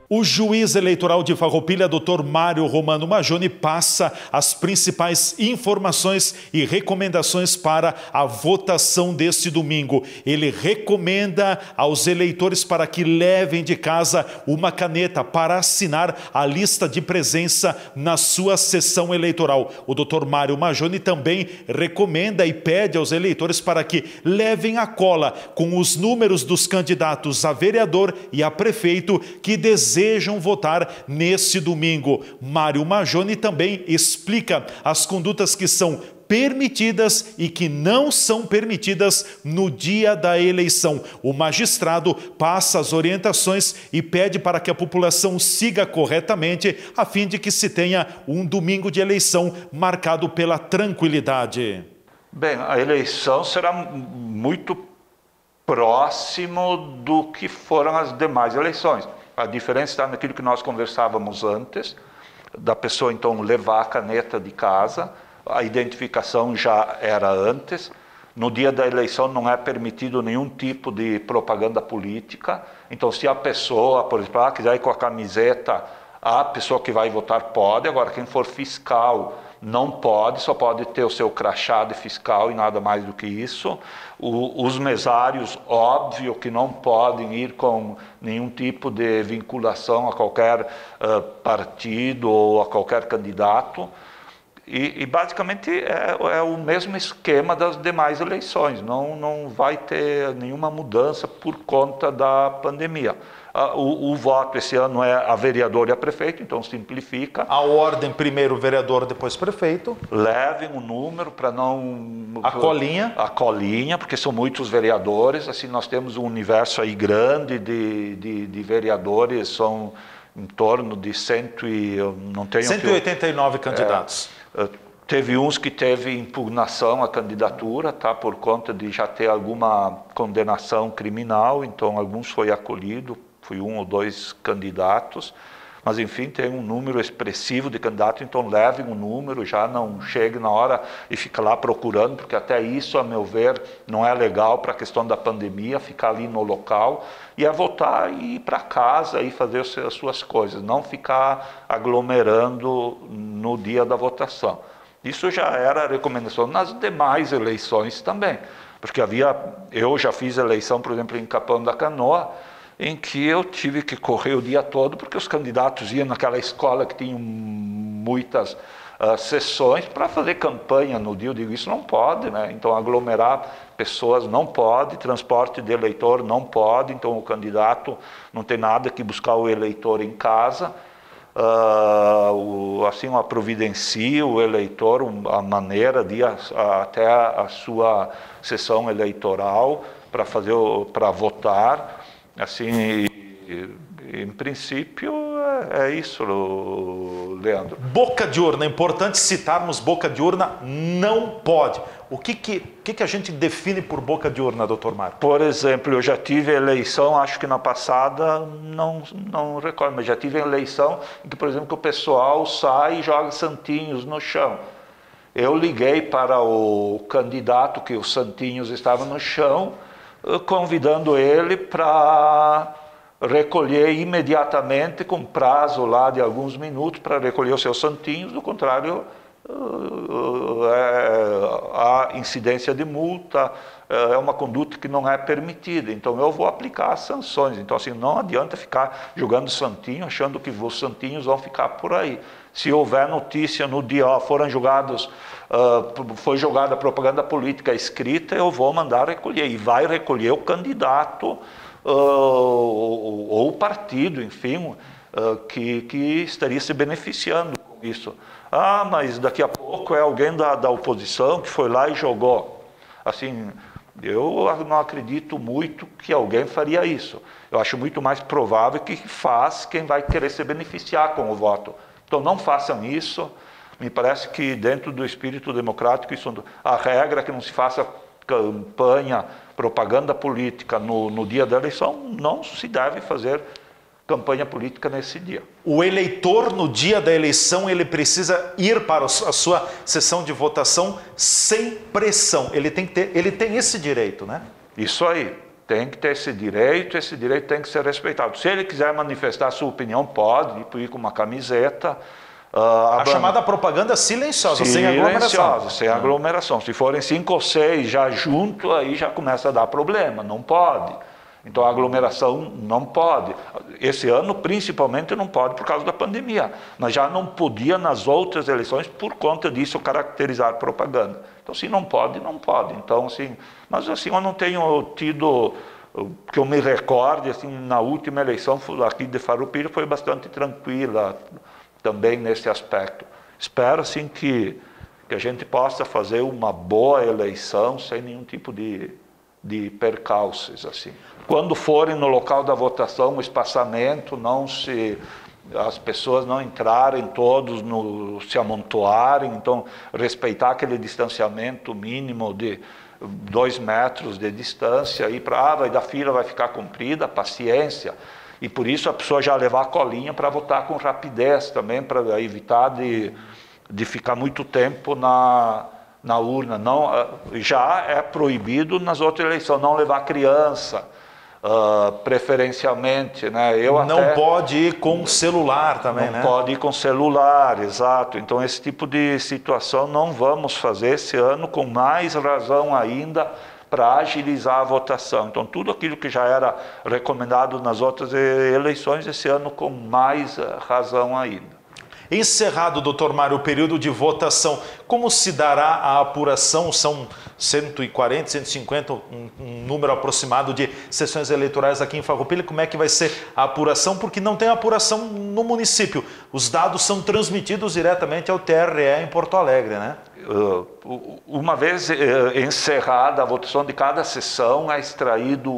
O juiz eleitoral de Farroupilha, Dr. Mário Romano Majoni, passa as principais informações e recomendações para a votação deste domingo. Ele recomenda aos eleitores para que levem de casa uma caneta para assinar a lista de presença na sua sessão eleitoral. O Dr. Mário Majoni também recomenda e pede aos eleitores para que levem a cola com os números dos candidatos a vereador e a prefeito que desejam votar nesse domingo. Mário Majoni também explica as condutas que são permitidas e que não são permitidas no dia da eleição. O magistrado passa as orientações e pede para que a população siga corretamente, a fim de que se tenha um domingo de eleição marcado pela tranquilidade. Bem, a eleição será muito próximo do que foram as demais eleições. A diferença está naquilo que nós conversávamos antes, da pessoa então levar a caneta de casa, a identificação já era antes. No dia da eleição não é permitido nenhum tipo de propaganda política. Então, se a pessoa, por exemplo, quiser ir com a camiseta, a pessoa que vai votar pode. Agora, quem for fiscal não pode, só pode ter o seu crachá de fiscal e nada mais do que isso. Os mesários, óbvio que não podem ir com nenhum tipo de vinculação a qualquer partido ou a qualquer candidato. E basicamente é o mesmo esquema das demais eleições, não vai ter nenhuma mudança por conta da pandemia. O voto esse ano é a vereador e a prefeito, então simplifica. A ordem, primeiro vereador, depois prefeito. Levem o número para não... A colinha. A colinha, porque são muitos vereadores, assim nós temos um universo aí grande de vereadores, são em torno de 189 candidatos. Teve uns que teve impugnação à candidatura, tá, por conta de já ter alguma condenação criminal, então alguns foi acolhido, foi 1 ou 2 candidatos, mas enfim, tem um número expressivo de candidatos, então levem o número, já não chegue na hora e fica lá procurando, porque até isso, a meu ver, não é legal para a questão da pandemia, ficar ali no local, e é votar e ir para casa e fazer as suas coisas, não ficar aglomerando no dia da votação. Isso já era a recomendação nas demais eleições também, porque eu já fiz eleição, por exemplo, em Capão da Canoa, em que eu tive que correr o dia todo, porque os candidatos iam naquela escola que tinha muitas sessões para fazer campanha no dia. Eu digo, isso não pode, né? Então aglomerar pessoas não pode, transporte de eleitor não pode, então o candidato não tem nada que buscar o eleitor em casa. Assim, providencia o eleitor a maneira de ir até a sua sessão eleitoral para votar. Assim, em princípio, é isso, Leandro. Boca de urna, é importante citarmos boca de urna, não pode. O que a gente define por boca de urna, doutor Mário? Por exemplo, eu já tive eleição, acho que na passada, não recordo, mas já tive eleição em que, por exemplo, que o pessoal sai e joga santinhos no chão. Eu liguei para o candidato que os santinhos estavam no chão, convidando ele para recolher imediatamente, com prazo lá de alguns minutos, para recolher os seus santinhos, do contrário, há incidência de multa, é uma conduta que não é permitida, então eu vou aplicar as sanções. Então assim, não adianta ficar jogando santinho, achando que os santinhos vão ficar por aí. Se houver notícia no dia, foi jogada propaganda política escrita, eu vou mandar recolher, e vai recolher o candidato ou o partido, enfim, que estaria se beneficiando com isso. Mas daqui a pouco é alguém da oposição que foi lá e jogou. Assim, eu não acredito muito que alguém faria isso. Eu acho muito mais provável que faz quem vai querer se beneficiar com o voto. Então não façam isso. Me parece que dentro do espírito democrático, a regra é que não se faça campanha, propaganda política no dia da eleição, não se deve fazer campanha política nesse dia. O eleitor, no dia da eleição, ele precisa ir para a sua sessão de votação sem pressão. Ele tem esse direito, né? Isso aí. Tem que ter esse direito tem que ser respeitado. Se ele quiser manifestar sua opinião, pode ir com uma camiseta. A chamada propaganda silenciosa, sem aglomeração. Sem aglomeração. Se forem 5 ou 6 já junto, aí já começa a dar problema, não pode. Então a aglomeração não pode. Esse ano principalmente não pode por causa da pandemia, mas já não podia nas outras eleições por conta disso caracterizar propaganda. Então se não pode, não pode. Então assim, mas assim eu não tenho tido, que eu me recorde, assim, na última eleição aqui de Farroupilha foi bastante tranquila também nesse aspecto. Espero assim que a gente possa fazer uma boa eleição sem nenhum tipo de percalços assim. Quando forem no local da votação, o espaçamento, as pessoas não entrarem todos, se amontoarem, então respeitar aquele distanciamento mínimo de 2 metros de distância, e vai dar fila, vai ficar comprida, paciência. E por isso a pessoa já levar a colinha para votar com rapidez também, para evitar de ficar muito tempo na urna. Não, já é proibido nas outras eleições não levar criança, preferencialmente, né? Não pode ir com celular também, né? Não pode ir com celular, exato. Então esse tipo de situação não vamos fazer esse ano, com mais razão ainda, para agilizar a votação. Então tudo aquilo que já era recomendado nas outras eleições, esse ano com mais razão ainda. Encerrado, doutor Mário, o período de votação, como se dará a apuração? São 140, 150, um número aproximado de sessões eleitorais aqui em Farroupilha. Como é que vai ser a apuração? Porque não tem apuração no município. Os dados são transmitidos diretamente ao TRE em Porto Alegre, né? Uma vez encerrada a votação de cada sessão, é extraído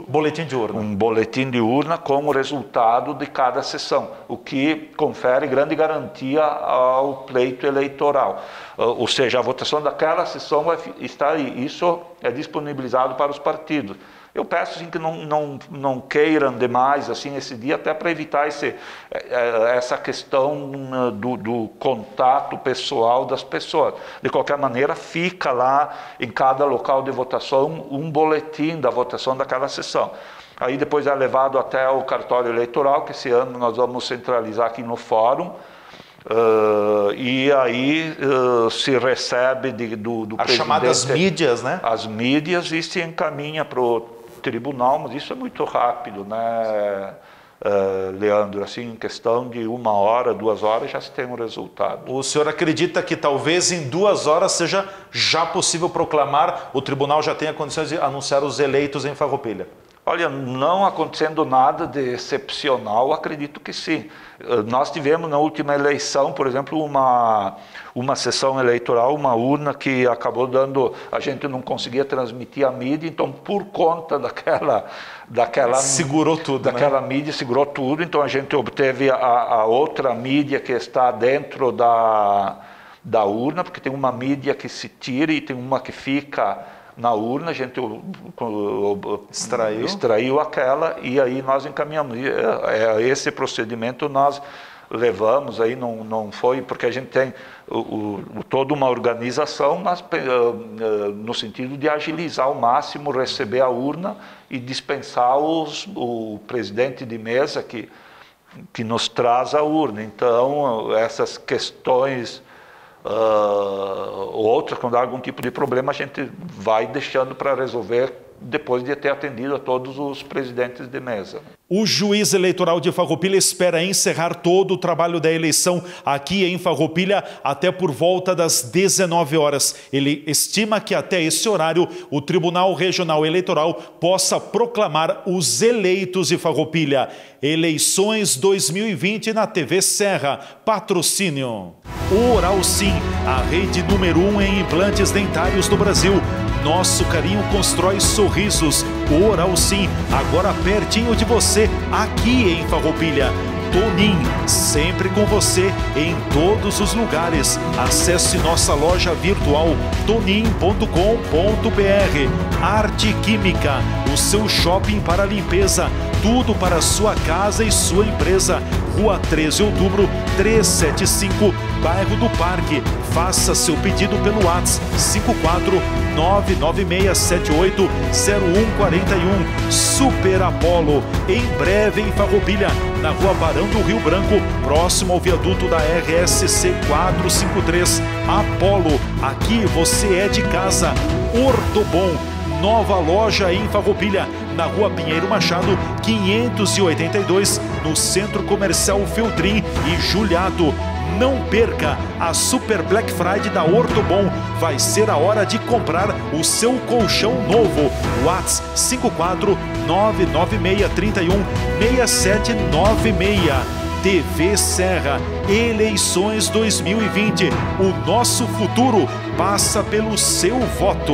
boletim de urna. Um boletim de urna com o resultado de cada sessão, o que confere grande garantia ao pleito eleitoral. Ou seja, a votação daquela sessão vai estar aí. Isso é disponibilizado para os partidos. Eu peço assim, que não queiram demais assim, esse dia, até para evitar essa questão do contato pessoal das pessoas. De qualquer maneira, fica lá em cada local de votação um boletim da votação daquela sessão. Aí depois é levado até o cartório eleitoral, que esse ano nós vamos centralizar aqui no fórum. E aí se recebe do as chamadas mídias, né? As mídias, e se encaminha para o tribunal, mas isso é muito rápido, né, Leandro? Assim, em questão de 1 hora, 2 horas, já se tem um resultado. O senhor acredita que talvez em 2 horas seja já possível proclamar, o tribunal já tenha condições de anunciar os eleitos em Farroupilha? Olha, não acontecendo nada de excepcional, acredito que sim. Nós tivemos na última eleição, por exemplo, uma sessão eleitoral, uma urna que acabou a gente não conseguia transmitir a mídia, então por conta daquela segurou tudo, daquela mídia, segurou tudo, então a gente obteve a outra mídia que está dentro da urna, porque tem uma mídia que se tira e tem uma que fica na urna, a gente extraiu aquela, e aí nós encaminhamos. Esse procedimento nós levamos, aí não foi, porque a gente tem toda uma organização no sentido de agilizar ao máximo, receber a urna e dispensar o presidente de mesa que nos traz a urna. Então, essas questões outras, quando há algum tipo de problema, a gente vai deixando para resolver depois de ter atendido a todos os presidentes de mesa. O juiz eleitoral de Farroupilha espera encerrar todo o trabalho da eleição aqui em Farroupilha até por volta das 19 horas. Ele estima que até esse horário o Tribunal Regional Eleitoral possa proclamar os eleitos de Farroupilha. Eleições 2020 na TV Serra. Patrocínio. Oral Sim, a rede número 1 em implantes dentários do Brasil. Nosso carinho constrói sorrisos. Oral Sim, agora pertinho de você, aqui em Farroupilha. Tonin, sempre com você em todos os lugares. Acesse nossa loja virtual tonin.com.br. Arte Química, o seu shopping para limpeza. Tudo para sua casa e sua empresa. Rua 13 de Outubro, 375, bairro do Parque. Faça seu pedido pelo WhatsApp 54996780141. Super Apollo, em breve em Farroupilha, na Rua Barão do Rio Branco, próximo ao viaduto da RSC 453. Apollo, aqui você é de casa. Ortobon, nova loja em Farroupilha, na Rua Pinheiro Machado, 582, no Centro Comercial Feltrin e Juliato. Não perca a Super Black Friday da Ortobon. Vai ser a hora de comprar o seu colchão novo. WhatsApp 54996316796. TV Serra, eleições 2020. O nosso futuro passa pelo seu voto.